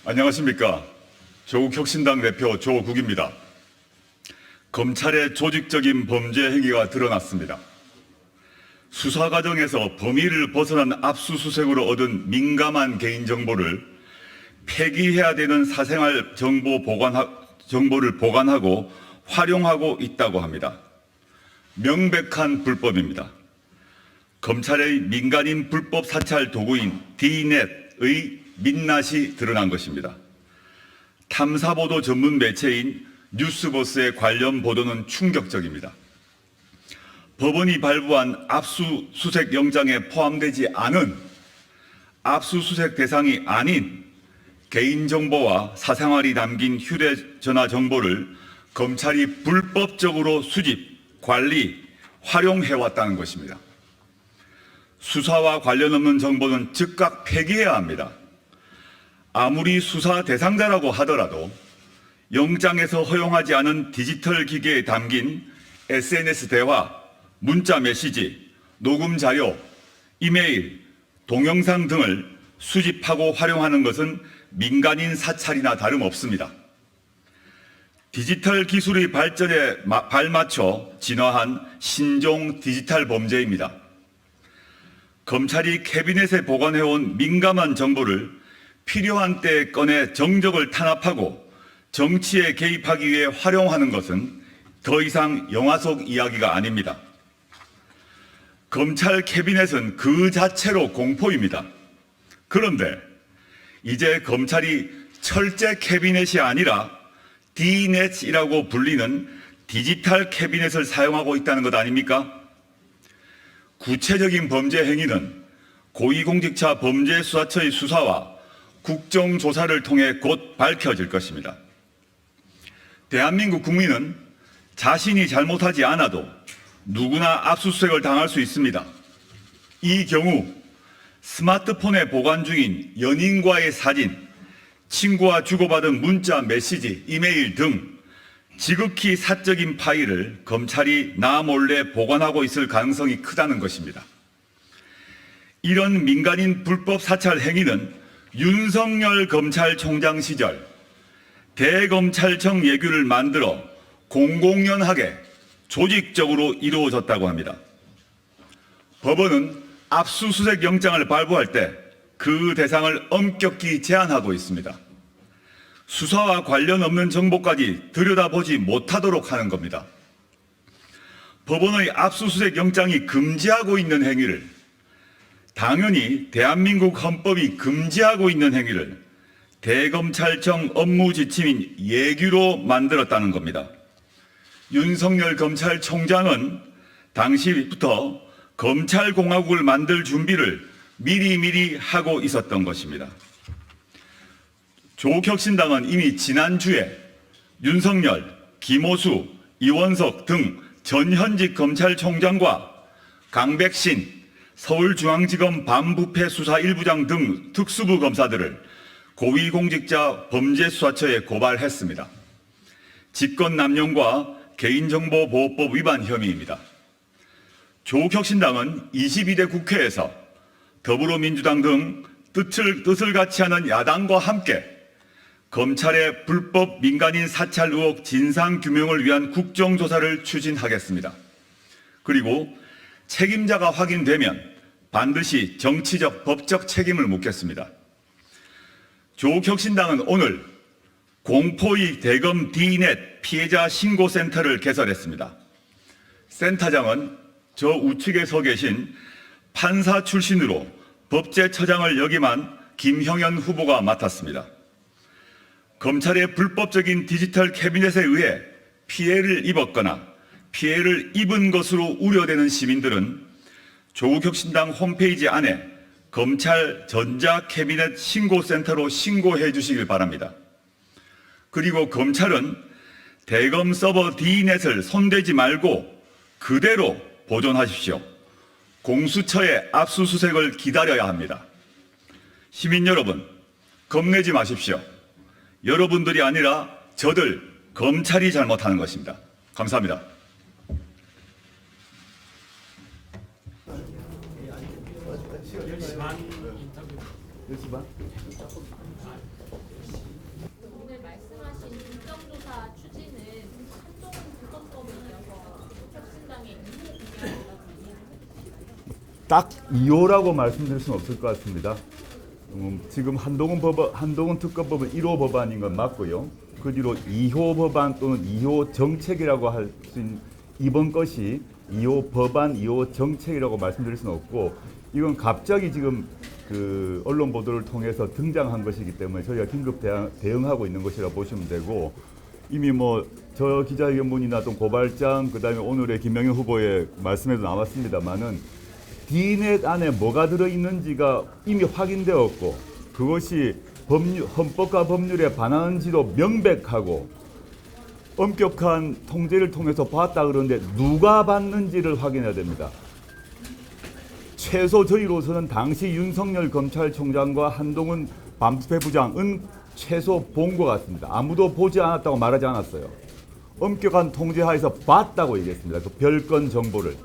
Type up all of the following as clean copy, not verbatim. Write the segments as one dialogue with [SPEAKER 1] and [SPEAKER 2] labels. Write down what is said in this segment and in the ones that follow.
[SPEAKER 1] 안녕하십니까. 조국혁신당 대표 조국입니다. 검찰의 조직적인 범죄 행위가 드러났습니다. 수사 과정에서 범위를 벗어난 압수수색으로 얻은 민감한 개인정보를 폐기해야 되는 사생활 정보를 보관하고 활용하고 있다고 합니다. 명백한 불법입니다. 검찰의 민간인 불법 사찰 도구인 D넷의 민낯이 드러난 것입니다. 탐사보도 전문 매체인 뉴스버스의 관련 보도는 충격적입니다. 법원이 발부한 압수수색 영장에 포함되지 않은 압수수색 대상이 아닌 개인정보와 사생활이 담긴 휴대전화 정보를 검찰이 불법적으로 수집, 관리, 활용해왔다는 것입니다. 수사와 관련 없는 정보는 즉각 폐기해야 합니다. 아무리 수사 대상자라고 하더라도 영장에서 허용하지 않은 디지털 기기에 담긴 SNS 대화, 문자 메시지, 녹음 자료, 이메일, 동영상 등을 수집하고 활용하는 것은 민간인 사찰이나 다름없습니다. 디지털 기술의 발전에 발맞춰 진화한 신종 디지털 범죄입니다. 검찰이 캐비넷에 보관해온 민감한 정보를 필요한 때에 꺼내 정적을 탄압하고 정치에 개입하기 위해 활용하는 것은 더 이상 영화 속 이야기가 아닙니다. 검찰 캐비넷은 그 자체로 공포입니다. 그런데 이제 검찰이 철제 캐비넷이 아니라 D넷이라고 불리는 디지털 캐비넷을 사용하고 있다는 것 아닙니까? 구체적인 범죄 행위는 고위공직자 범죄수사처의 수사와 국정조사를 통해 곧 밝혀질 것입니다. 대한민국 국민은 자신이 잘못하지 않아도 누구나 압수수색을 당할 수 있습니다. 이 경우 스마트폰에 보관 중인 연인과의 사진, 친구와 주고받은 문자, 메시지, 이메일 등 지극히 사적인 파일을 검찰이 나 몰래 보관하고 있을 가능성이 크다는 것입니다. 이런 민간인 불법 사찰 행위는 윤석열 검찰총장 시절 대검찰청 예규를 만들어 공공연하게 조직적으로 이루어졌다고 합니다. 법원은 압수수색 영장을 발부할 때 그 대상을 엄격히 제한하고 있습니다. 수사와 관련 없는 정보까지 들여다보지 못하도록 하는 겁니다. 법원의 압수수색 영장이 금지하고 있는 행위를, 당연히 대한민국 헌법이 금지하고 있는 행위를 대검찰청 업무 지침인 예규로 만들었다는 겁니다. 윤석열 검찰총장은 당시부터 검찰공화국을 만들 준비를 미리미리 하고 있었던 것입니다. 조국혁신당은 이미 지난주에 윤석열, 김호수, 이원석 등 전현직 검찰총장과 강백신 서울중앙지검 반부패 수사 1부장 등 특수부 검사들을 고위공직자 범죄수사처에 고발했습니다. 직권남용과 개인정보보호법 위반 혐의입니다. 조국혁신당은 22대 국회에서 더불어민주당 등 뜻을 같이 하는 야당과 함께 검찰의 불법 민간인 사찰 의혹 진상규명을 위한 국정조사를 추진하겠습니다. 그리고 책임자가 확인되면 반드시 정치적, 법적 책임을 묻겠습니다. 조국혁신당은 오늘 공포의 대검 D넷 피해자 신고센터를 개설했습니다. 센터장은 저 우측에 서 계신 판사 출신으로 법제처장을 역임한 김형현 후보가 맡았습니다. 검찰의 불법적인 디지털 캐비넷에 의해 피해를 입었거나 피해를 입은 것으로 우려되는 시민들은 조국혁신당 홈페이지 안에 검찰 전자캐비넷 신고센터로 신고해 주시길 바랍니다. 그리고 검찰은 대검 서버 D넷을 손대지 말고 그대로 보존하십시오. 공수처의 압수수색을 기다려야 합니다. 시민 여러분, 겁내지 마십시오. 여러분들이 아니라 저들, 검찰이 잘못하는 것입니다. 감사합니다.
[SPEAKER 2] 반 인터뷰.
[SPEAKER 3] 10시 반?
[SPEAKER 1] 딱 2호라고 말씀드릴 수는 없을 것 같습니다. 지금 한동훈 특검법은 1호 법안인 건 맞고요. 그 뒤로 2호 법안 또는 2호 정책이라고 할 수 있는 이번 것이 2호 법안, 2호 정책이라고 말씀드릴 수는 없고, 이건 갑자기 지금 그 언론 보도를 통해서 등장한 것이기 때문에 저희가 긴급 대응하고 있는 것이라 보시면 되고, 이미 뭐 저 기자회견문이나 또 고발장, 그다음에 오늘의 김명현 후보의 말씀에도 나왔습니다만은 D넷 안에 뭐가 들어있는지가 이미 확인되었고, 그것이 헌법과 법률에 반하는지도 명백하고 엄격한 통제를 통해서 봤다 그러는데 누가 봤는지를 확인해야 됩니다. 최소 저희로서는 당시 윤석열 검찰총장과 한동훈 반부패부장은 최소 본 것 같습니다. 아무도 보지 않았다고 말하지 않았어요. 엄격한 통제하에서 봤다고 얘기했습니다. 그 별건 정보를.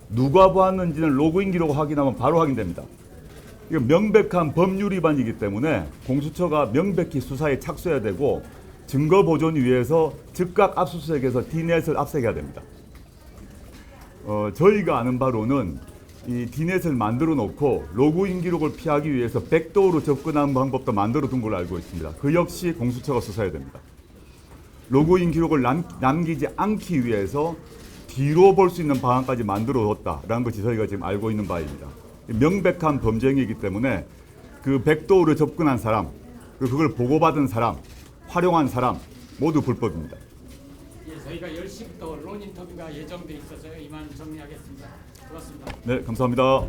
[SPEAKER 1] 누가 보았는지는 로그인 기록 확인하면 바로 확인됩니다. 이건 명백한 법률 위반이기 때문에 공수처가 명백히 수사에 착수해야 되고, 증거 보존 위해서 즉각 압수수색해서 D넷을 압색해야 됩니다. 저희가 아는 바로는 이 D넷을 만들어 놓고 로그인 기록을 피하기 위해서 백도어로 접근하는 방법도 만들어 둔 걸로 알고 있습니다. 그 역시 공수처가 수사해야 됩니다. 로그인 기록을 남기지 않기 위해서 뒤로 볼 수 있는 방안까지 만들어 뒀다라는 것이 저희가 지금 알고 있는 바입니다. 명백한 범죄이기 때문에 그 백도어로 접근한 사람, 그걸 보고받은 사람, 활용한 사람 모두 불법입니다.
[SPEAKER 2] 예, 저희가 10시부터 언론 인터뷰가 예정돼 있어서요. 이만 정리하겠습니다. 고맙습니다.
[SPEAKER 1] 네, 감사합니다.